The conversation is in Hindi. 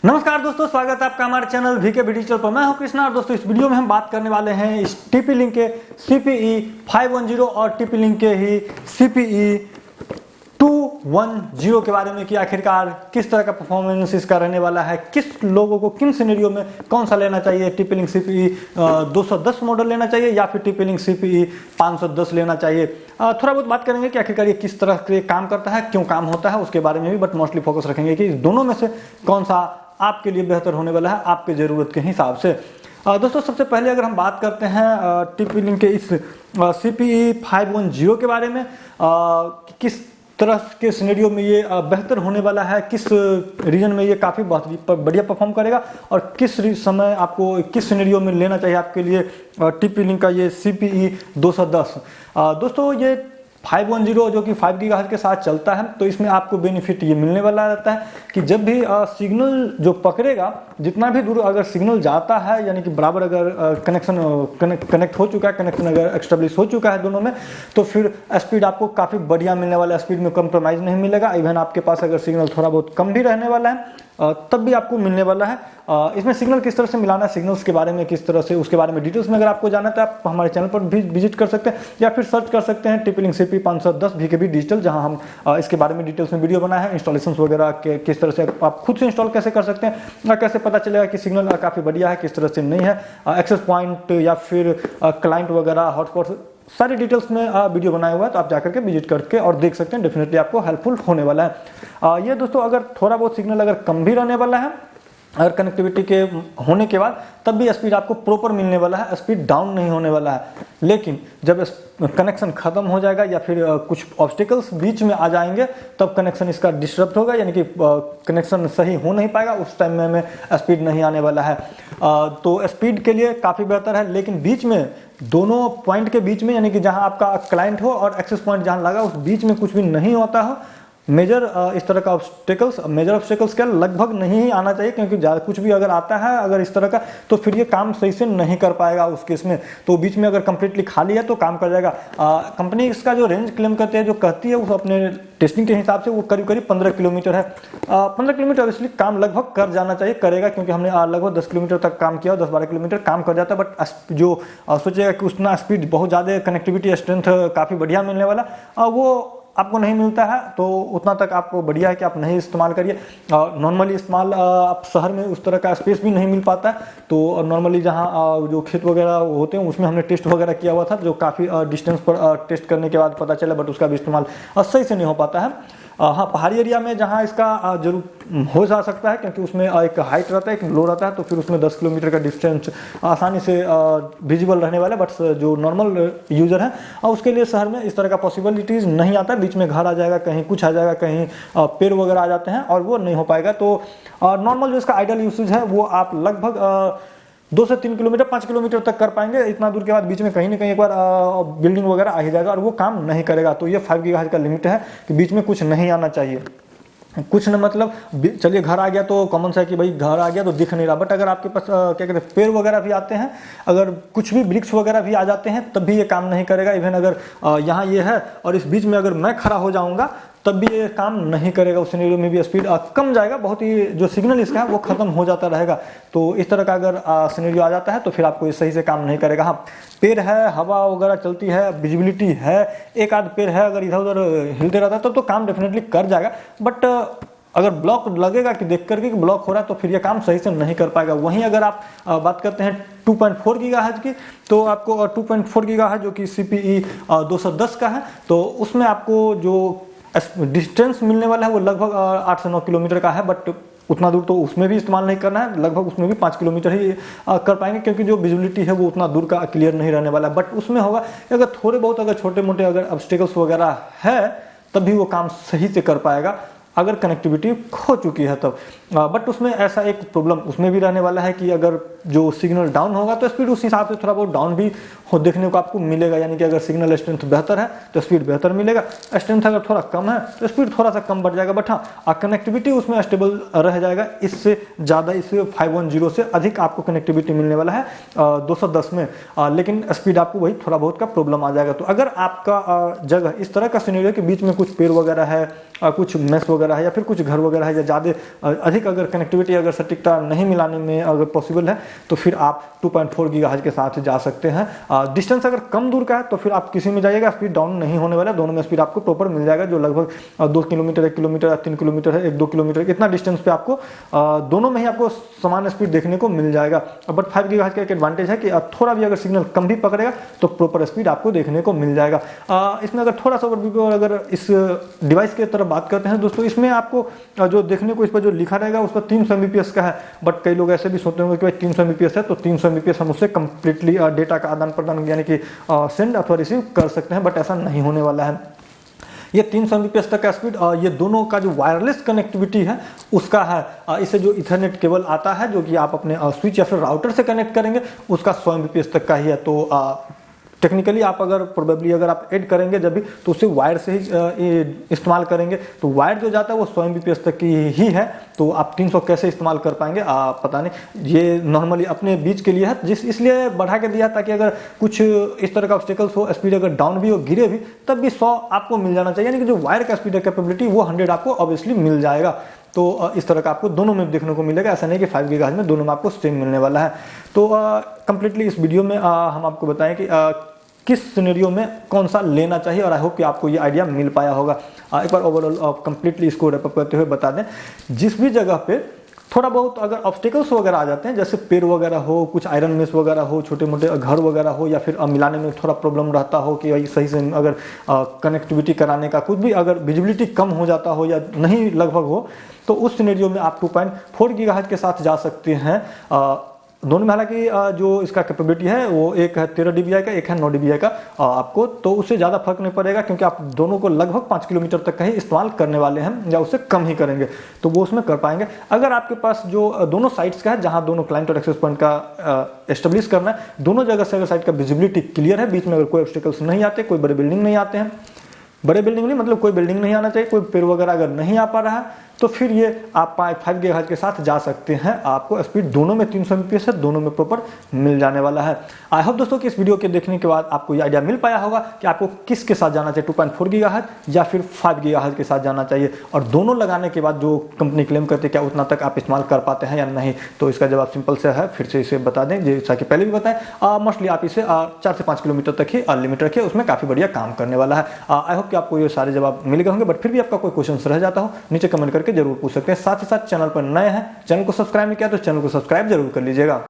नमस्कार दोस्तों, स्वागत है आपका हमारे चैनल वीके डिजिटल पर। मैं हूं कृष्णा और दोस्तों इस वीडियो में हम बात करने वाले हैं इस TP Link के CPE 510 और TP Link के ही CPE 210 के बारे में कि आखिरकार किस तरह का परफॉर्मेंस इसका रहने वाला है, किस लोगों को किन सिनेरियो में कौन सा लेना चाहिए। TP Link CPE 210 मॉडल लेना चाहिए या फिर TP Link CPE 510 लेना चाहिए। थोड़ा बहुत बात करेंगे कि आखिरकार ये किस तरह से काम करता है, क्यों काम होता है उसके बारे में भी, बट मोस्टली फोकस रखेंगे कि इस दोनों में से कौन सा आपके लिए बेहतर होने वाला है आपके ज़रूरत के हिसाब से। दोस्तों सबसे पहले अगर हम बात करते हैं TP Link के इस CPE 510 के बारे में, किस तरह के सिनेरियो में ये बेहतर होने वाला है, किस रीजन में ये काफ़ी बढ़िया परफॉर्म करेगा और किस समय आपको किस सिनेरियो में लेना चाहिए आपके लिए TP Link का ये CPE 210। दोस्तों ये 510 जो कि 5 गीगाहर्ट्ज के साथ चलता है, तो इसमें आपको बेनिफिट ये मिलने वाला रहता है कि जब भी सिग्नल जो पकड़ेगा, जितना भी दूर अगर सिग्नल जाता है, यानी कि बराबर अगर कनेक्ट हो चुका है, कनेक्शन अगर एस्टेब्लिश हो चुका है दोनों में, तो फिर स्पीड आपको काफ़ी बढ़िया मिलने वाला है। स्पीड में कंप्रोमाइज़ नहीं मिलेगा। इवन आपके पास अगर सिग्नल थोड़ा बहुत कम भी रहने वाला है तब भी आपको मिलने वाला है। इसमें सिग्नल किस तरह से मिलाना है, सिग्नल्स के बारे में किस तरह से, उसके बारे में डिटेल्स में अगर आपको जानना है तो आप हमारे चैनल पर भी विजिट कर सकते हैं या फिर सर्च कर सकते हैं TP Link CPE 510 VKB digital, जहां हम इसके बारे में डिटेल्स में वीडियो बनाए हैं। इंस्टॉलेशन वगैरह के किस तरह से आप खुद से इंस्टॉल कैसे कर सकते हैं, कैसे पता चलेगा कि सिग्नल काफ़ी बढ़िया है, किस तरह से नहीं है, एक्सेस पॉइंट या फिर क्लाइंट वगैरह हॉटस्पॉट, सारी डिटेल्स में वीडियो बनाया हुआ है, तो आप जाकर के विजिट करके और देख सकते हैं। डेफिनेटली आपको हेल्पफुल होने वाला है। ये दोस्तों अगर थोड़ा बहुत सिग्नल अगर कम भी रहने वाला है, अगर कनेक्टिविटी के होने के बाद, तब भी स्पीड आपको प्रॉपर मिलने वाला है, स्पीड डाउन नहीं होने वाला है। लेकिन जब कनेक्शन ख़त्म हो जाएगा या फिर कुछ ऑब्स्टिकल्स बीच में आ जाएंगे, तब कनेक्शन इसका डिस्टर्ब होगा, यानी कि कनेक्शन सही हो नहीं पाएगा। उस टाइम में स्पीड नहीं आने वाला है। तो स्पीड के लिए काफ़ी बेहतर है, लेकिन बीच में दोनों पॉइंट के बीच में, यानी कि जहां आपका क्लाइंट हो और एक्सेस पॉइंट जहां लगा, उस बीच में कुछ भी नहीं होता हो, मेजर इस तरह का ऑब्स्टिकल्स क्या लगभग नहीं ही आना चाहिए, क्योंकि ज़्यादा कुछ भी अगर आता है अगर इस तरह का, तो फिर ये काम सही से नहीं कर पाएगा उस केस में। तो बीच में अगर कंप्लीटली खाली है तो काम कर जाएगा। कंपनी इसका जो रेंज क्लेम करती है, जो कहती है, वो अपने टेस्टिंग के हिसाब से वो करीब करीब 15 किलोमीटर है। 15 किलोमीटर इसलिए काम लगभग कर जाना चाहिए, करेगा, क्योंकि हमने लगभग 10 किलोमीटर तक काम किया, 10-12 किलोमीटर काम कर जाता है। बट जो सोचेगा कि उतना स्पीड बहुत ज़्यादा कनेक्टिविटी स्ट्रेंथ काफ़ी बढ़िया मिलने वाला, वो आपको नहीं मिलता है। तो उतना तक आपको बढ़िया है कि आप नहीं इस्तेमाल करिए। नॉर्मली इस्तेमाल आप शहर में उस तरह का स्पेस भी नहीं मिल पाता है, तो नॉर्मली जहाँ जो खेत वगैरह होते हैं उसमें हमने टेस्ट वगैरह किया हुआ था, जो काफ़ी डिस्टेंस पर टेस्ट करने के बाद पता चला, बट उसका भी इस्तेमाल सही से नहीं हो पाता है। हाँ, पहाड़ी एरिया में जहाँ इसका जरूर हो जा सकता है, क्योंकि उसमें एक हाइट रहता है, एक लो रहता है, तो फिर उसमें 10 किलोमीटर का डिस्टेंस आसानी से विजिबल रहने वाला है। बट जो नॉर्मल यूज़र है उसके लिए शहर में इस तरह का पॉसिबिलिटीज़ नहीं आता। बीच में घर आ जाएगा, कहीं कुछ आ जाएगा, कहीं पेड़ वगैरह आ जाते हैं और वो नहीं हो पाएगा। तो नॉर्मल जो इसका आइडियल यूसेज है वो आप लगभग 2 से 3 किलोमीटर 5 किलोमीटर तक कर पाएंगे। इतना दूर के बाद बीच में कहीं ना कहीं एक बार बिल्डिंग वगैरह आ ही जाएगा और वो काम नहीं करेगा। तो ये 5 गीगाहर्ट्ज का लिमिट है कि बीच में कुछ नहीं आना चाहिए। कुछ न मतलब चलिए घर आ गया तो कॉमन सा है कि भाई घर आ गया तो दिख नहीं रहा, बट अगर आपके पास क्या कहते हैं पेड़ वगैरह भी आते हैं, अगर कुछ भी वृक्ष वगैरह भी आ जाते हैं, तब भी ये काम नहीं करेगा। इवन अगर यहाँ ये है और इस बीच में अगर मैं खड़ा हो जाऊँगा, तब भी ये काम नहीं करेगा। उस सिनेरियो में भी स्पीड कम जाएगा, बहुत ही जो सिग्नल इसका है वो खत्म हो जाता रहेगा। तो इस तरह का अगर सिनेरियो आ जाता है तो फिर आपको ये सही से काम नहीं करेगा। हाँ, पेड़ है, हवा वगैरह चलती है, विजिबिलिटी है, एक आध पेड़ है, अगर इधर उधर हिलते रहता है तब तो काम डेफिनेटली कर जाएगा। बट अगर ब्लॉक लगेगा कि देख करके कि ब्लॉक हो रहा है, तो फिर ये काम सही से नहीं कर पाएगा। वहीं अगर आप बात करते हैं 2.4 गीगाहर्ट्ज की, तो आपको 2.4 गीगाहर्ट्ज जो कि CPE 210 का है, तो उसमें आपको जो डिस्टेंस मिलने वाला है वो लगभग 8 से 9 किलोमीटर का है। बट उतना दूर तो उसमें भी इस्तेमाल नहीं करना है, लगभग उसमें भी 5 किलोमीटर ही कर पाएंगे, क्योंकि जो विजिबिलिटी है वो उतना दूर का क्लियर नहीं रहने वाला है। बट उसमें होगा अगर थोड़े बहुत अगर छोटे मोटे अगर ऑब्स्टिकल्स वगैरह है, तब भी वो काम सही से कर पाएगा, अगर कनेक्टिविटी खो चुकी है तब। बट उसमें ऐसा एक प्रॉब्लम उसमें भी रहने वाला है कि अगर जो सिग्नल डाउन होगा तो स्पीड उस हिसाब से थोड़ा बहुत डाउन भी देखने को आपको मिलेगा। यानी कि अगर सिग्नल स्ट्रेंथ बेहतर है तो स्पीड बेहतर मिलेगा, स्ट्रेंथ अगर थोड़ा कम है तो स्पीड थोड़ा सा कम बढ़ जाएगा। बट हाँ, कनेक्टिविटी उसमें स्टेबल रह जाएगा। इससे ज़्यादा, इस 510 से अधिक आपको कनेक्टिविटी मिलने वाला है 210 में, लेकिन स्पीड आपको वही थोड़ा बहुत का प्रॉब्लम आ जाएगा। तो अगर आपका जगह इस तरह का सिनेरियो के बीच में कुछ पेड़ वगैरह है, कुछ मेस वगैरह है या फिर कुछ घर वगैरह है या ज़्यादा अधिक अगर कनेक्टिविटी अगर सटीकता नहीं मिलाने में अगर पॉसिबल है तो फिर आप 2.4 गीगाहर्ट्ज के साथ जा सकते हैं। डिस्टेंस अगर कम दूर का है तो फिर आप किसी में जाइएगा, स्पीड डाउन नहीं होने वाला, दोनों में स्पीड आपको प्रॉपर मिल जाएगा, जो लगभग 2 किलोमीटर 1 किलोमीटर या 3 किलोमीटर है, 1-2 किलोमीटर इतना डिस्टेंस पे आपको दोनों में ही आपको समान स्पीड देखने को मिल जाएगा। बट 5 गीगाहर्ट्ज का एक एडवांटेज है कि थोड़ा भी अगर सिग्नल कम भी पकड़ेगा तो प्रॉपर स्पीड आपको देखने को मिल जाएगा। इसमें अगर थोड़ा सा अगर इस डिवाइस की तरफ बात करते हैं दोस्तों, इसमें आपको जो देखने को इस पर जो लिखा रहेगा उस पर 300 Mbps का है। बट कई लोग ऐसे भी सोचते होंगे कि भाई 300 Mbps है तो 300 Mbps हम उससे कंप्लीटली डेटा का आदान प्रदान यानी कि सेंड अथवा रिसीव कर सकते हैं, बट ऐसा नहीं होने वाला है। ये 300 Mbps तक का स्पीड ये दोनों का जो वायरलेस कनेक्टिविटी है उसका है। इससे जो इथरनेट केबल आता है जो कि आप अपने स्विच या फिर राउटर से कनेक्ट करेंगे उसका 100 Mbps तक का ही है। तो टेक्निकली आप अगर प्रोबेबली अगर आप ऐड करेंगे जब भी तो उसे वायर से ही इस्तेमाल करेंगे, तो वायर जो जाता है वो 100 Mbps तक की ही है। तो आप 300 कैसे इस्तेमाल कर पाएंगे पता नहीं, ये नॉर्मली अपने बीच के लिए है इसलिए बढ़ा के दिया ताकि अगर कुछ इस तरह का ऑब्स्टेकल्स हो, स्पीड अगर डाउन भी हो, गिरे भी, तब भी 100 आपको मिल जाना चाहिए, यानी कि जो वायर का स्पीड कैपेबिलिटी वो 100 आपको ऑब्वियसली मिल जाएगा। तो इस तरह का आपको दोनों में देखने को मिलेगा, ऐसा नहीं कि 5 गीगाहर्ट्ज में दोनों में आपको सेम मिलने वाला है। तो कंप्लीटली इस वीडियो में हम आपको बताएं कि किस सिनेरियो में कौन सा लेना चाहिए, और आई होप कि आपको ये आइडिया मिल पाया होगा। एक बार ओवरऑल कंप्लीटली इसको रैप अप करते हुए बता दें, जिस भी जगह पे थोड़ा बहुत अगर ऑब्स्टेकल्स वगैरह आ जाते हैं, जैसे पेड़ वगैरह हो, कुछ आयरन मेस वगैरह हो, छोटे मोटे घर वगैरह हो, या फिर मिलाने में थोड़ा प्रॉब्लम रहता हो कि सही से अगर कनेक्टिविटी कराने का कुछ भी अगर विजिबिलिटी कम हो जाता हो या नहीं लगभग हो, तो उस सिनेरियो में आप 2.4 गीगाहर्ट्ज के साथ जा सकते हैं। दोनों में हालांकि जो इसका कैपेबिलिटी है वो एक है 13 dBi का, एक है 9 dBi का आपको, तो उससे ज़्यादा फर्क नहीं पड़ेगा क्योंकि आप दोनों को लगभग 5 किलोमीटर तक का ही इस्तेमाल करने वाले हैं या उससे कम ही करेंगे, तो वो उसमें कर पाएंगे। अगर आपके पास जो दोनों साइट्स का है जहां दोनों क्लाइंट और एक्सेस पॉइंट का एस्टेब्लिश करना है, दोनों जगह से अगर साइट का विजिबिलिटी क्लियर है, बीच में अगर कोई ऑब्स्टेकल्स नहीं आते, कोई बड़े बिल्डिंग नहीं आते हैं, बड़े बिल्डिंग नहीं मतलब कोई बिल्डिंग नहीं आना चाहिए, कोई पेड़ वगैरह अगर नहीं आ पा रहा है, तो फिर ये आप 5 गीगाहर्ट्ज के साथ जा सकते हैं। आपको स्पीड दोनों में 300 Mbps है, दोनों में प्रॉपर मिल जाने वाला है। आई होप दोस्तों कि इस वीडियो के देखने के बाद आपको ये आइडिया मिल पाया होगा कि आपको किसके साथ जाना चाहिए, 2.4 गीगाहर्ट्ज या फिर 5 गीगाहर्ट्ज के साथ जाना चाहिए, और दोनों लगाने के बाद जो कंपनी क्लेम करती है क्या उतना तक आप इस्तेमाल कर पाते हैं या नहीं। तो इसका जवाब सिंपल से है, फिर से इसे बता दें जैसा कि पहले भी बताएं, मोस्टली आप इसे 4 से 5 किलोमीटर तक ही लिमिट रखिए, उसमें काफ़ी बढ़िया काम करने वाला है। आई होप कि आपको ये सारे जवाब मिल गए होंगे, बट फिर भी आपका कोई क्वेश्चन रह जाता हो नीचे कमेंट करके जरूर पूछ सकते हैं। साथ ही साथ चैनल पर नए हैं, चैनल को सब्सक्राइब नहीं किया तो चैनल को सब्सक्राइब जरूर कर लीजिएगा।